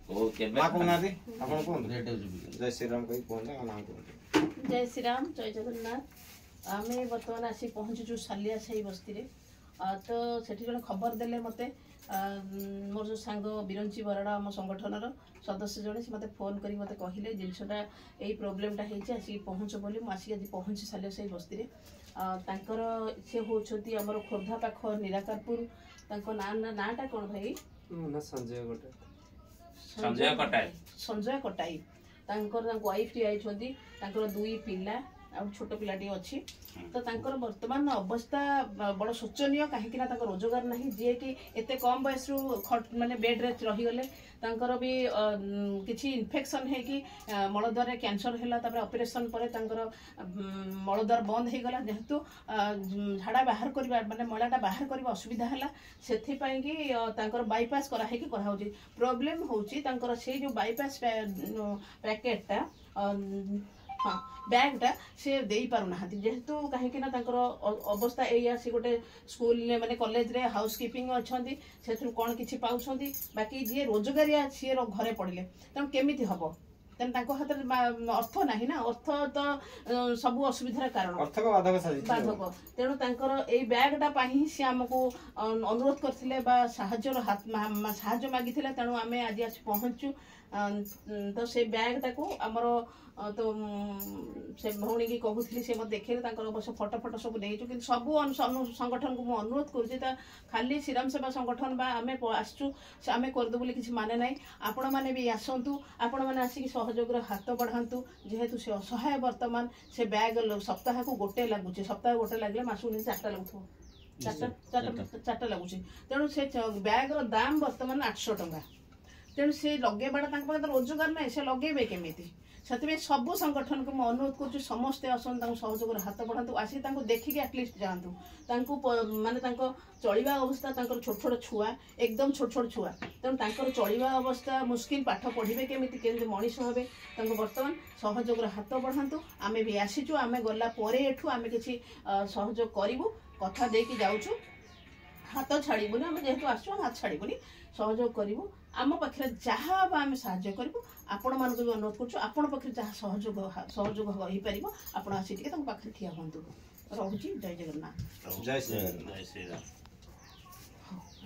जय श्री राम जय श्री राम जय जगन्नाथ आम बर्तमान आसी पहुँचुचु सालिया साही बस्ती तो सेठी जन खबर देले मते मोर जो सांग बिरंची बराड़ा आम संगठन सदस्य जड़े से मत फोन कर मत कहले जिनसटा यही प्रोब्लेमटा होसी पहुँच बोली मुझे आज पहुँची सालिया साही बस्ती से होती आमर खोर्धा पाख निराकारपुर नाटा कौन भाई संजय कटाई वाइफ टी आई दुई पिला छोट पिलाटी अच्छी तो वर्तमान अवस्था बड़ शोचनीय कहीं रोजगार ना जी कि एत कम बयस माने बेड रे रहीगले भी किसी इन्फेक्शन है कि मलद्वार कैंसर है ऑपरेशन पर मलद्वार बंद हो गला जेहेतु झाड़ा बाहर करवा माने मलाटा बाहर करवा असुविधा है से बाईपास कराई प्रोब्लेम होची से जो बाईपास पैकेटा हाँ बैगटा से दे पारना जेहेतु कहीं अवस्था या सी गोटे स्कूल माने कॉलेज रे हाउस कीपिंग अच्छा से कौन किसी पाँच बाकी जी रोजगारिया सी घरे पड़े तेणु केमी हम तेणु हाथ अर्थ ना अर्थ तो सब असुविधार कारण बाधक तेणु यही बैगटा ही सी आमको अनुरोध करते साहाय्य मागी तेणु आम आज आस पहुँचु तो से बैगटा को आमर तो से भौणी की कहूली से मत देखे अवश्य फटो फटो सब नहीं कि सब संगठन को मुझे अनुरोध करुँच खाली श्रीराम सेवा संगठन बा आम आसचु आम करदे बोली किसी माने ना आपण मैंने भी आसतु आपण मैंने आसिक सहयोग हाथ बढ़ातु जेहेतु से असहाय वर्तमान से बैग सप्ताह को गोटे लगुच सप्ताह गोटे लगे मासक 4टा लगुव 4टा लगुच तेणु से बैग दाम वर्तमान 800 टंका तेणु से लगेबाटा रोजगार ना से लगे केमी से सब संगठन को मुझे अनुरोध करुँ समस्ते आसत सहयोग हाथ बढ़ातु आसी देखिए एटलिस्ट जातु माने चलवा अवस्था छोट छोट छुआ एकदम छोट छोट छुआ तेणु चलवा अवस्था मुस्किल पाठ पढ़े केमी मनीष हे बर्तमान सहयोग हाथ बढ़ातु आम भी आसीचु आम गला आम किसी सहयोग करूँ कथा देकी जाऊँ हाथ छाड़बूनी आम जेहेतु आसु हाथ छाड़बूनी सहयोग करूँ आम पाखे जहाँ आम साहाय्य करूँ आपण मान भी अनुरोध करुँ पाखे जहाँ सहयोग हो पार आप आसिक पाखे ठिया हूँ रोची जय जगन्नाथ जय श्री राम।